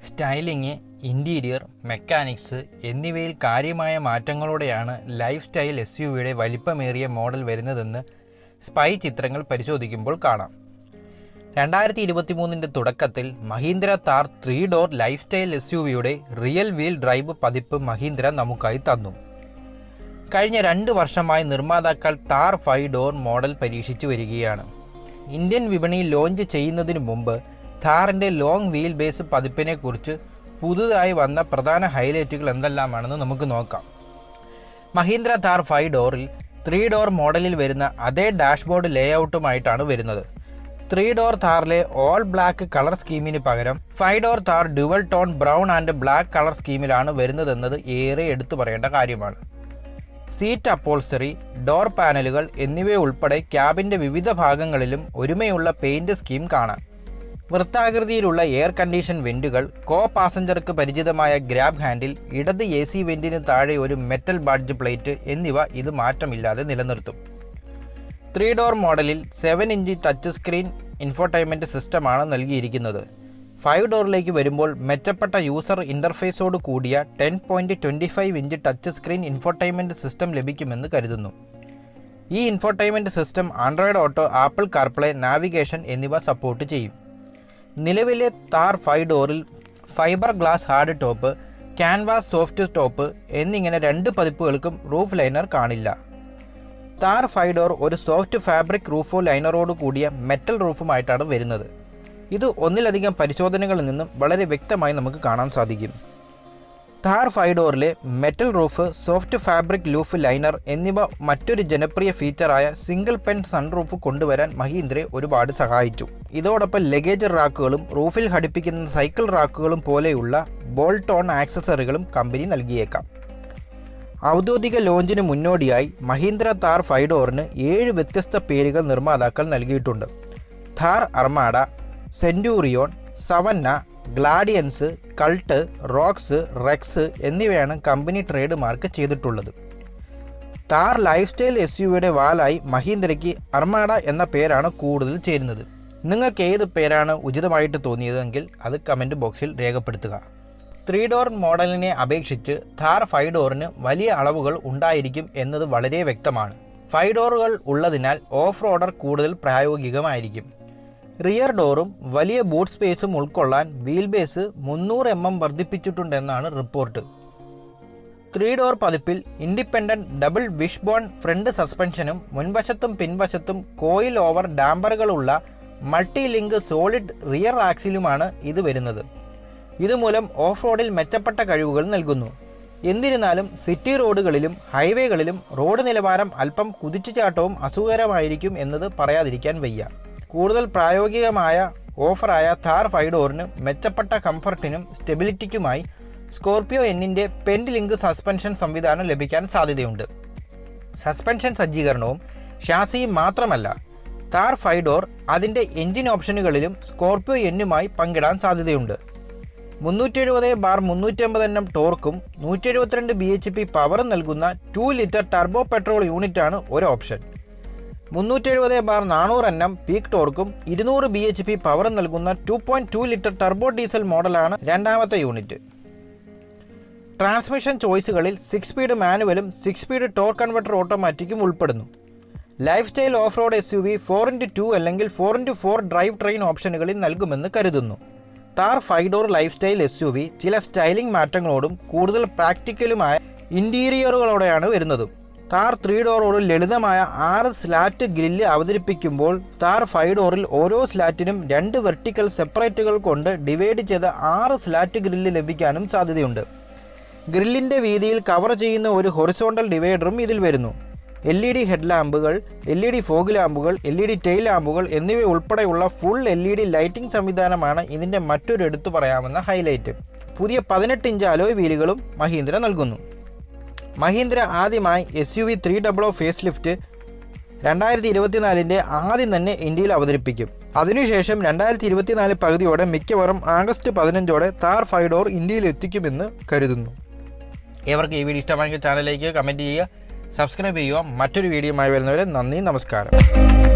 Styling, interior, mechanics എന്നിവയിൽ കാര്യമായ മാറ്റങ്ങളോടെയാണ് ലൈഫ് സ്റ്റൈൽ SUVയുടെ വലിപ്പമേറിയ മോഡൽ വരുന്നതെന്ന് സ്പൈ ചിത്രങ്ങൾ പരിശോധിക്കുമ്പോൾ കാണാം. 2023 തുടക്കത്തിൽ Mahindra Thar 3 door life style SUVയുടെ റിയൽ വീൽ ഡ്രൈവ് പതിപ്പ് മഹീന്ദ്ര നമുക്കായി തന്നു. കഴിഞ്ഞ 2 വർഷമായി നിർമ്മാതാക്കൾ താർ 5 ഡോർ മോഡൽ പരീക്ഷിച്ചു വരികയാണ്. ഇന്ത്യൻ വിപണിയിൽ ലോഞ്ച് ചെയ്യുന്നതിന് മുമ്പ് താറിൻ്റെ ലോങ് വീൽ ബേസ് പതിപ്പിനെക്കുറിച്ച് പുതുതായി വന്ന പ്രധാന ഹൈലൈറ്റുകൾ എന്തെല്ലാമാണെന്ന് നമുക്ക് നോക്കാം. മഹീന്ദ്ര താർ 5 ഡോറിൽ 3 ഡോർ മോഡലിൽ വരുന്ന അതേ ഡാഷ്ബോർഡ് ലേഔട്ടുമായിട്ടാണ് വരുന്നത്. 3 ഡോർ താറിലെ ഓൾ ബ്ലാക്ക് കളർ സ്കീമിന് പകരം 5 door Thar dual tone brown and black colour സ്കീമിലാണ് വരുന്നതെന്നത് ഏറെ എടുത്തു പറയേണ്ട കാര്യമാണ്. സീറ്റ് അപ്പോൾസ്റ്ററി, ഡോർ പാനലുകൾ എന്നിവയുൾപ്പെടെ ക്യാബിൻ്റെ വിവിധ ഭാഗങ്ങളിലും ഒരുമയുള്ള പെയിൻറ് സ്കീം കാണാം. വൃത്താകൃതിയിലുള്ള എയർ കണ്ടീഷൻ വെൻറ്റുകൾ, കോ പാസഞ്ചർക്ക് പരിചിതമായ ഗ്രാബ് ഹാൻഡിൽ, ഇടത് AC വെൻറ്റിന് താഴെ ഒരു മെറ്റൽ ബാഡ്ജ് പ്ലേറ്റ് എന്നിവ ഇത് മാറ്റമില്ലാതെ നിലനിർത്തും. 3 ഡോർ മോഡലിൽ 7 ഇഞ്ച് ടച്ച് സ്ക്രീൻ ഇൻഫോടൈൻമെൻറ്റ് സിസ്റ്റമാണ് നൽകിയിരിക്കുന്നത്. 5 ഡോറിലേക്ക് വരുമ്പോൾ മെച്ചപ്പെട്ട യൂസർ ഇൻ്റർഫേസോട് കൂടിയ 10.25 inch touch screen infotainment system ലഭിക്കുമെന്ന് കരുതുന്നു. ഈ infotainment system Android Auto, Apple CarPlay, navigation എന്നിവ സപ്പോർട്ട് ചെയ്യും. നിലവിലെ താർ 5 ഡോറിൽ fibre glass hard top, canvas soft top എന്നിങ്ങനെ 2 പതിപ്പുകൾക്കും റൂഫ് ലൈനർ കാണില്ല. താർ 5 ഡോർ ഒരു സോഫ്റ്റ് ഫാബ്രിക് റൂഫോ ലൈനറോട് കൂടിയ മെറ്റൽ റൂഫുമായിട്ടാണ് വരുന്നത്. ഇത് ഒന്നിലധികം പരിശോധനകളിൽ നിന്നും വളരെ വ്യക്തമായി നമുക്ക് കാണാൻ സാധിക്കും. താർ 5 ഡോറിലെ metal roof, soft fabric roof liner എന്നിവ മറ്റൊരു ജനപ്രിയ ഫീച്ചറായ സിംഗിൾ പെൻ സൺറൂഫ് കൊണ്ടുവരാൻ മഹീന്ദ്രയെ ഒരുപാട് സഹായിച്ചു. ഇതോടൊപ്പം ലഗേജ് റാക്കുകളും റൂഫിൽ ഘടിപ്പിക്കുന്ന സൈക്കിൾ റാക്കുകളും പോലെയുള്ള ബോൾട്ട് ഓൺ ആക്സസറികളും കമ്പനി നൽകിയേക്കാം. ഔദ്യോഗിക ലോഞ്ചിന് മുന്നോടിയായി മഹീന്ദ്ര താർ 5 ഡോറിന് 7 വ്യത്യസ്ത പേരുകൾ നിർമ്മാതാക്കൾ നൽകിയിട്ടുണ്ട്. Thar Armada, Centurion, Savanna, Gladiance, Cult, Roxx, Rex എന്നിവയാണ് കമ്പനി ട്രേഡ് മാർക്ക് ചെയ്തിട്ടുള്ളത്. താർ ലൈഫ് സ്റ്റൈൽ SUVയുടെ വാലായി മഹീന്ദ്രയ്ക്ക് അർമാഡ എന്ന പേരാണ് കൂടുതൽ ചേരുന്നത്. നിങ്ങൾക്ക് ഏത് പേരാണ് ഉചിതമായിട്ട് തോന്നിയതെങ്കിൽ അത് കമൻറ്റ് ബോക്സിൽ രേഖപ്പെടുത്തുക. 3 ഡോർ മോഡലിനെ അപേക്ഷിച്ച് താർ 5 ഡോറിന് വലിയ അളവുകൾ ഉണ്ടായിരിക്കും എന്നത് വളരെ വ്യക്തമാണ്. 5 ഡോറുകൾ ഉള്ളതിനാൽ ഓഫ് റോഡർ കൂടുതൽ പ്രായോഗികമായിരിക്കും. റിയർ ഡോറും വലിയ ബൂട്ട് സ്പേസും ഉൾക്കൊള്ളാൻ വീൽ ബേസ് 300 mm വർദ്ധിപ്പിച്ചിട്ടുണ്ടെന്നാണ് റിപ്പോർട്ട്. 3 ഡോർ പതിപ്പിൽ independent double wish bone front സസ്പെൻഷനും മുൻവശത്തും പിൻവശത്തും കോയിൽ ഓവർ ഡാമ്പറുകളുള്ള മൾട്ടി ലിങ്ക് സോളിഡ് റിയർ ആക്സിലുമാണ് ഇത് വരുന്നത്. ഇതുമൂലം ഓഫ് റോഡിൽ മെച്ചപ്പെട്ട കഴിവുകൾ നൽകുന്നു. എന്നിരുന്നാലും സിറ്റി റോഡുകളിലും ഹൈവേകളിലും റോഡ് നിലവാരം അല്പം കുതിച്ചുചാട്ടവും അസുഖകരമായിരിക്കും എന്നത് പറയാതിരിക്കാൻ വയ്യ. കൂടുതൽ പ്രായോഗികമായ ഓഫറായ താർ 5 ഡോറിന് മെച്ചപ്പെട്ട കംഫർട്ടിനും സ്റ്റെബിലിറ്റിക്കുമായി സ്കോർപിയോ Nൻ്റെ പെൻഡ് ലിങ്ക് സസ്പെൻഷൻ സംവിധാനം ലഭിക്കാൻ സാധ്യതയുണ്ട്. സസ്പെൻഷൻ സജ്ജീകരണവും ഷാസിയും മാത്രമല്ല, താർ 5 ഡോർ അതിൻ്റെ എൻജിൻ ഓപ്ഷനുകളിലും സ്കോർപിയോ Nയുമായി പങ്കിടാൻ സാധ്യതയുണ്ട്. 370/350 Nm ടോർക്കും 172 bhp പവറും നൽകുന്ന 2 ലിറ്റർ ടർബോ പെട്രോൾ യൂണിറ്റാണ് ഒരു ഓപ്ഷൻ. 370/400 Nm പീക്ക് ടോർക്കും 200 bhp പവറും നൽകുന്ന 2.2 ലിറ്റർ ടർബോ ഡീസൽ മോഡലാണ് രണ്ടാമത്തെ യൂണിറ്റ്. ട്രാൻസ്മിഷൻ ചോയ്സുകളിൽ 6 സ്പീഡ് മാനുവലും 6 സ്പീഡ് ടോർക്ക് കൺവെർട്ടർ ഓട്ടോമാറ്റിക്കും ഉൾപ്പെടുന്നു. Life style off road SUV 4x2 അല്ലെങ്കിൽ 4x4 ഡ്രൈവ് ട്രെയിൻ ഓപ്ഷനുകളിൽ നൽകുമെന്ന് കരുതുന്നു. Thar 5 door life style SUV ചില സ്റ്റൈലിംഗ് മാറ്റങ്ങളോടും കൂടുതൽ പ്രാക്ടിക്കലുമായ ഇൻറ്റീരിയറുകളോടെയാണ് വരുന്നത്. താർ 3 ഡോറോട് ലളിതമായ 6 സ്ലാറ്റ് ഗ്രില്ല് അവതരിപ്പിക്കുമ്പോൾ താർ 5 ഡോറിൽ ഓരോ സ്ലാറ്റിനും 2 വെർട്ടിക്കൽ സെപ്പറേറ്റുകൾ കൊണ്ട് ഡിവൈഡ് ചെയ്ത 6 സ്ലാറ്റ് ഗ്രില്ല് ലഭിക്കാനും സാധ്യതയുണ്ട്. ഗ്രില്ലിൻ്റെ വീതിയിൽ കവർ ചെയ്യുന്ന ഒരു ഹൊറിസോണ്ടൽ ഡിവൈഡറും ഇതിൽ വരുന്നു. LED ഹെഡ് ലാമ്പുകൾ, LED ഫോഗ് ലാമ്പുകൾ, LED ടെയിൽ ലാമ്പുകൾ എന്നിവ ഉൾപ്പെടെയുള്ള ഫുൾ LED ലൈറ്റിംഗ് സംവിധാനമാണ് ഇതിൻ്റെ മറ്റൊരു എടുത്തു പറയാവുന്ന ഹൈലൈറ്റ്. പുതിയ 18 ഇഞ്ച് അലോയ് വീലുകളും മഹീന്ദ്ര നൽകുന്നു. മഹീന്ദ്ര ആദ്യമായി SUV 300 ഫേസ് ലിഫ്റ്റ് 2024 ആദ്യം തന്നെ ഇന്ത്യയിൽ അവതരിപ്പിക്കും. അതിനുശേഷം 2024 പകുതിയോടെ മിക്കവാറും ആഗസ്റ്റ് 15 താർ 5 ഡോർ ഇന്ത്യയിൽ എത്തിക്കുമെന്ന് കരുതുന്നു. ഏവർക്കും ഈ വീഡിയോ ഇഷ്ടമായെങ്കിൽ ചാനലിലേക്ക് കമൻറ്റ് ചെയ്യുക, സബ്സ്ക്രൈബ് ചെയ്യുക. മറ്റൊരു വീഡിയോയുമായി വരുന്നവരെ നന്ദി, നമസ്കാരം.